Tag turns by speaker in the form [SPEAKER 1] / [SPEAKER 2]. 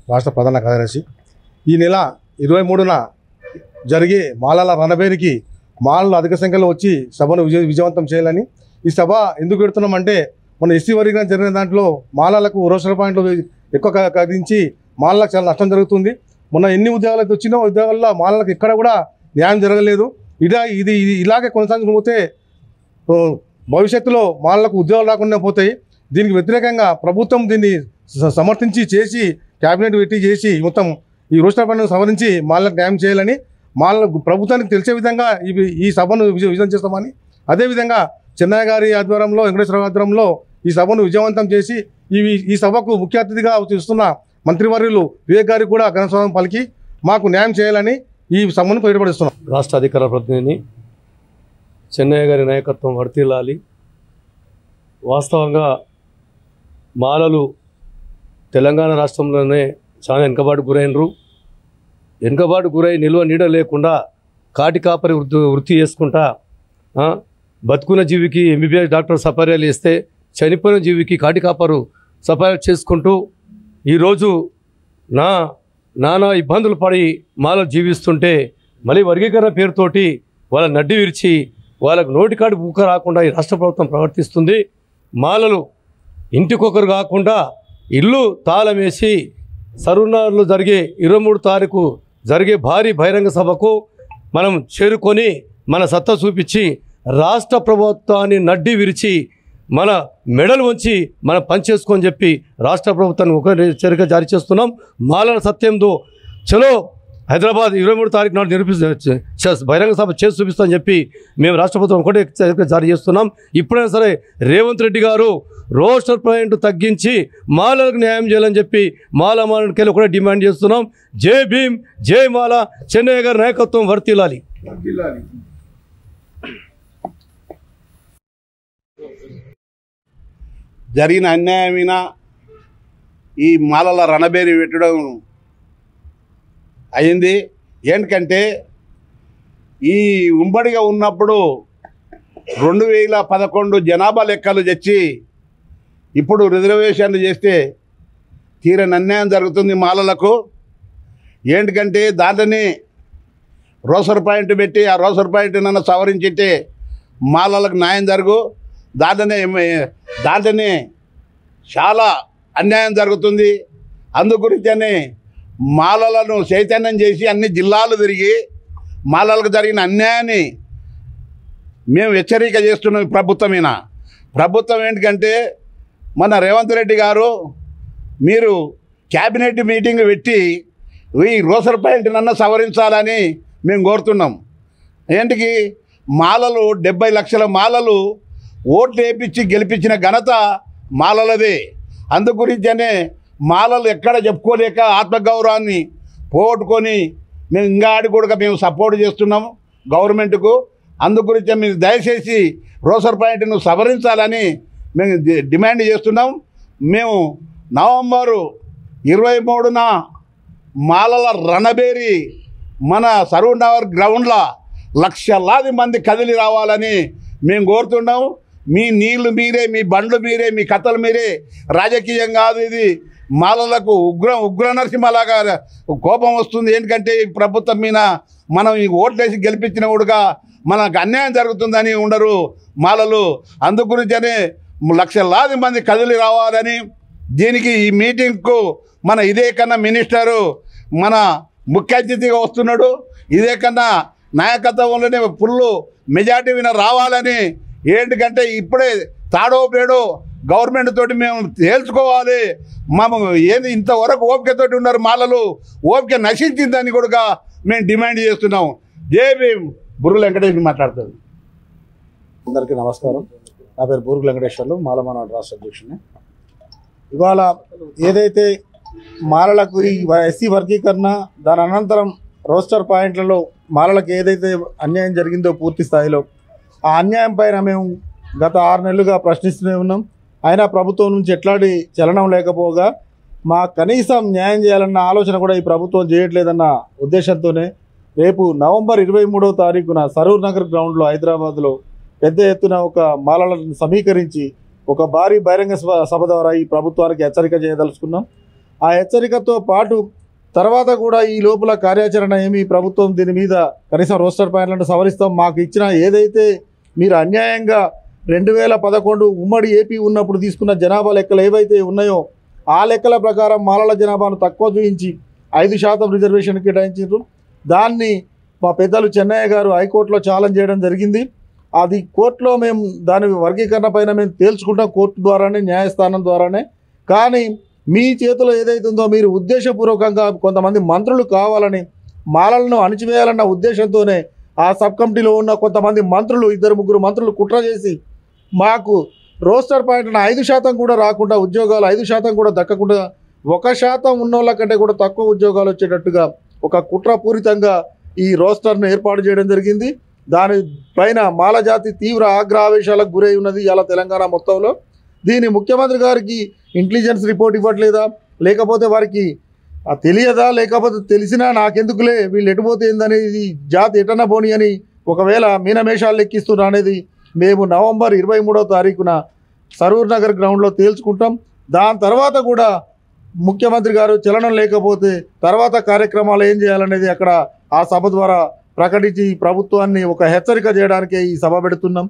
[SPEAKER 1] రాష్ట్ర ప్రధాన కార్యదర్శి ఈ నెల 23న జరిగే మాలల రణబేరికి మాలలు అధిక సంఖ్యలో వచ్చి సభను విజయవంతం చేయాలని ఈ సభ ఎందుకు పెడుతున్నామంటే మన ఎస్సీ వర్గీకరణ జరిగిన దాంట్లో మాలలకు రోషణ పాయింట్లు ఎక్కువ కదించి మాలలకు చాలా నష్టం జరుగుతుంది. మొన్న ఎన్ని ఉద్యోగాలకు వచ్చినా ఉద్యోగాల్లో మాలలకు ఎక్కడ కూడా న్యాయం జరగలేదు. ఇది ఇలాగే కొనసాగిపోతే భవిష్యత్తులో మాలలకు ఉద్యోగాలు రాకుండా పోతాయి. దీనికి వ్యతిరేకంగా ప్రభుత్వం దీన్ని సమర్థించి చేసి క్యాబినెట్ పెట్టి చేసి మొత్తం ఈ రోస్టర్ పాయింట్ను సవరించి మాలకు న్యాయం చేయాలని మాలకు ప్రభుత్వానికి తెలిసే విధంగా ఈ సభను విజయం చేస్తామని, అదేవిధంగా చెన్నయ్య గారి ఆధ్వర్యంలో వెంకటేశ్వర ఆధ్వర్యంలో ఈ సభను విజయవంతం చేసి ఈ సభకు ముఖ్య అతిథిగా చూస్తున్న మంత్రివర్యులు వివేక్ గారికి కూడా ఘనస్వాగతం పలికి మాకు న్యాయం చేయాలని ఈ సభను బయటపడిస్తున్నాం.
[SPEAKER 2] రాష్ట్ర అధికార ప్రతినిధిని చెన్నయ్య గారి నాయకత్వం వర్తిల్లాలి. వాస్తవంగా మాలలు తెలంగాణ రాష్ట్రంలోనే చాలా వెనుకబాటు గురైనరు. వెనుకబాటు గురై నిల్వ నీడ లేకుండా కాటి కాపరి వృత్తి చేసుకుంటా బతుకున్న జీవికి ఎంబీబీఎస్ డాక్టర్ సపర్యాలు ఇస్తే చనిపోయిన జీవికి కాటి కాపరు సపర్యాలు చేసుకుంటూ ఈరోజు నానా ఇబ్బందులు పడి మాలలు జీవిస్తుంటే మళ్ళీ వర్గీకరణ పేరుతోటి వాళ్ళ నడ్డి విరిచి వాళ్ళకు నోటికాడి బుక్క రాకుండా ఈ రాష్ట్ర ప్రభుత్వం ప్రవర్తిస్తుంది. మాలలు ఇంటికొకరు కాకుండా ఇల్లు తాళం వేసి సరునార్లు జరిగే 23 తారీఖు జరిగే భారీ బహిరంగ సభకు మనం చేరుకొని మన సత్తా చూపించి రాష్ట్ర ప్రభుత్వాన్ని నడ్డి విరిచి మన మెడలు వంచి మనం పనిచేసుకొని చెప్పి రాష్ట్ర ప్రభుత్వాన్ని ఒక హెచ్చరిక జారీ చేస్తున్నాం. మాలల సత్యంతో చలో హైదరాబాద్ 23 తారీఖు నాడు బహిరంగ సభ చేసి చూపిస్తామని చెప్పి మేము రాష్ట్ర ప్రభుత్వం ఒకటే హెచ్చరిక జారీ చేస్తున్నాం. ఇప్పుడైనా సరే రేవంత్ రెడ్డి గారు రోస్టర్ పాయింట్ తగ్గించి మాలలకు న్యాయం చేయాలని చెప్పి మాలమాలకెళ్ళి కూడా డిమాండ్ చేస్తున్నాం. జై భీమ్, జై మాల, చెన్నయ్య గారి నాయకత్వం వర్తిల్లాలి.
[SPEAKER 3] జరిగిన అన్యాయమైన ఈ మాలల రణబేరి పెట్టడం అయింది. ఎందుకంటే ఈ ఉమ్మడిగా ఉన్నప్పుడు 2011 జనాభా లెక్కలు తెచ్చి ఇప్పుడు రిజర్వేషన్లు చేస్తే తీరని అన్యాయం జరుగుతుంది మాలలకు. ఎందుకంటే దాంట్లోనే రోసర్ పాయింట్ పెట్టి ఆ రోసర్ పాయింట్ నన్ను సవరించితే మాలలకు న్యాయం జరుగు, దాంట్లోనే చాలా అన్యాయం జరుగుతుంది. అందుగురించనే మాలలను చైతన్యం చేసి అన్ని జిల్లాలు తిరిగి మాలలకు జరిగిన అన్యాయాన్ని మేము హెచ్చరిక చేస్తున్నాం. ప్రభుత్వం ఏంటంటే మన రేవంత్ రెడ్డి గారు మీరు క్యాబినెట్ మీటింగ్ పెట్టి ఈ రోసర్ పాయింట్ నన్ను సవరించాలని మేము కోరుతున్నాం. ఏంటికి మాలలు 70 లక్షల మాలలు ఓట్లు వేయించి గెలిపించిన ఘనత మాలలదే. అందుగురించనే మాలలు ఎక్కడ చెప్పుకోలేక ఆత్మగౌరవాన్ని పోగొట్టుకొని మేము ఇంకా ఆడి కూడా మేము సపోర్ట్ చేస్తున్నాము గవర్నమెంట్కు. అందుగురించి మీరు దయచేసి రోసర్ పాయింట్ను సవరించాలని మేము డిమాండ్ చేస్తున్నాం. మేము నవంబర్ 23న మాలల రణబేరి మన సరూర్ నగర్ గ్రౌండ్లో లక్షలాది మంది కదిలి రావాలని మేము కోరుతున్నాం. మీ నీళ్లు మీరే, మీ బండ్లు మీరే, మీ కథలు మీరే, రాజకీయం కాదు ఇది. మాలలకు ఉగ్ర నరసింహలాగా కోపం వస్తుంది. ఎందుకంటే ఈ ప్రభుత్వం మీద మనం ఈ ఓట్లేసి గెలిపించిన కూడా మనకు అన్యాయం జరుగుతుందని ఉండరు మాలలు. అందుగురించనే లక్షలాది మంది కదిలి రావాలని దీనికి ఈ మీటింగ్కు మన ఇదే కన్నా మినిస్టరు మన ముఖ్య అతిథిగా వస్తున్నాడు. ఇదే కన్నా నాయకత్వంలోనే ఫుల్ మెజార్టీ విన రావాలని. ఏంటికంటే ఇప్పుడే తాడో పేడో గవర్నమెంట్ తోటి మేము తేల్చుకోవాలి. మేము ఏది ఇంతవరకు ఓపికతోటి ఉన్నారు మాలలు, ఓపిక నశించిందని కూడా మేము డిమాండ్ చేస్తున్నాం. జై భీమ్. బుర్రుల వెంకటేశ్వర మాట్లాడతాడు.
[SPEAKER 1] అందరికీ నమస్కారం. నా పేరు బూరుగు వెంకటేశ్వర్లు, మాలమానాడు రాష్ట్ర అధ్యక్షుడిని. ఇవాళ ఏదైతే మాలలకు ఈ ఎస్సీ వర్గీకరణ దాని అనంతరం రోస్టర్ పాయింట్లలో మాలలకు ఏదైతే అన్యాయం జరిగిందో పూర్తి స్థాయిలో ఆ అన్యాయం పైన మేము గత 6 నెలలుగా ప్రశ్నిస్తూనే ఉన్నాం.
[SPEAKER 4] అయినా ప్రభుత్వం నుంచి ఎట్లాంటి చలనం లేకపోగా మా కనీసం న్యాయం చేయాలన్న ఆలోచన కూడా ఈ ప్రభుత్వం చేయట్లేదన్న ఉద్దేశంతోనే రేపు నవంబర్ 23వ తారీఖున సరూర్ నగర్ గ్రౌండ్లో హైదరాబాద్లో పెద్ద ఎత్తున ఒక మాలలను సమీకరించి ఒక భారీ బహిరంగ సభ ద్వారా ఈ ప్రభుత్వానికి హెచ్చరిక చేయదలుచుకున్నాం. ఆ హెచ్చరికతో పాటు తర్వాత కూడా ఈ లోపల కార్యాచరణ ఏమి ప్రభుత్వం దీని మీద కనీసం రోస్టర్ పాయింట్లను సవరిస్తాం, మాకు ఇచ్చిన ఏదైతే మీరు అన్యాయంగా 2011 ఉమ్మడి ఏపీ ఉన్నప్పుడు తీసుకున్న జనాభా లెక్కలు ఏవైతే ఉన్నాయో ఆ లెక్కల ప్రకారం మాలల జనాభాను తక్కువ చూపించి 5% రిజర్వేషన్ కేటాయించారు. దాన్ని మా పెద్దలు చెన్నయ్య గారు హైకోర్టులో ఛాలెంజ్ చేయడం జరిగింది. అది కోర్టులో మేము దాని వర్గీకరణ పైన మేము తేల్చుకుంటాం, కోర్టు ద్వారానే, న్యాయస్థానం ద్వారానే. కానీ మీ చేతిలో ఏదైతుందో మీరు ఉద్దేశపూర్వకంగా కొంతమంది మంత్రులు కావాలని మాలలను అణిచివేయాలన్న ఉద్దేశంతోనే ఆ సబ్ కమిటీలో ఉన్న కొంతమంది మంత్రులు 2-3 మంత్రులు కుట్ర చేసి మాకు రోస్టర్ పాయింట్ 5% కూడా రాకుండా, ఉద్యోగాలు 5% కూడా దక్కకుండా 1% ఉన్నోళ్ళ కంటే కూడా తక్కువ ఉద్యోగాలు వచ్చేటట్టుగా ఒక కుట్రపూరితంగా ఈ రోస్టర్ను ఏర్పాటు చేయడం జరిగింది. దానిపైన మాల జాతి తీవ్ర ఆగ్రహావేశాలకు గురై ఉన్నది ఇలా తెలంగాణ మొత్తంలో. దీని ముఖ్యమంత్రి గారికి ఇంటెలిజెన్స్ రిపోర్ట్ ఇవ్వట్లేదా, లేకపోతే వారికి తెలియదా, లేకపోతే తెలిసినా నాకెందుకులే వీళ్ళు ఎటుపోతే ఏందనేది జాతి ఎటన్నా పోని అని ఒకవేళ మీనమేషాలు లెక్కిస్తున్నా అనేది మేము నవంబర్ 23వ తారీఖున సరూర్ నగర్ గ్రౌండ్లో తేల్చుకుంటాం. దాని తర్వాత కూడా ముఖ్యమంత్రి గారు చలనం లేకపోతే తర్వాత కార్యక్రమాలు ఏం చేయాలనేది అక్కడ ఆ సభ ద్వారా ప్రకటించి ప్రభుత్వాన్ని ఒక హెచ్చరిక చేయడానికే ఈ సభ పెడుతున్నాం.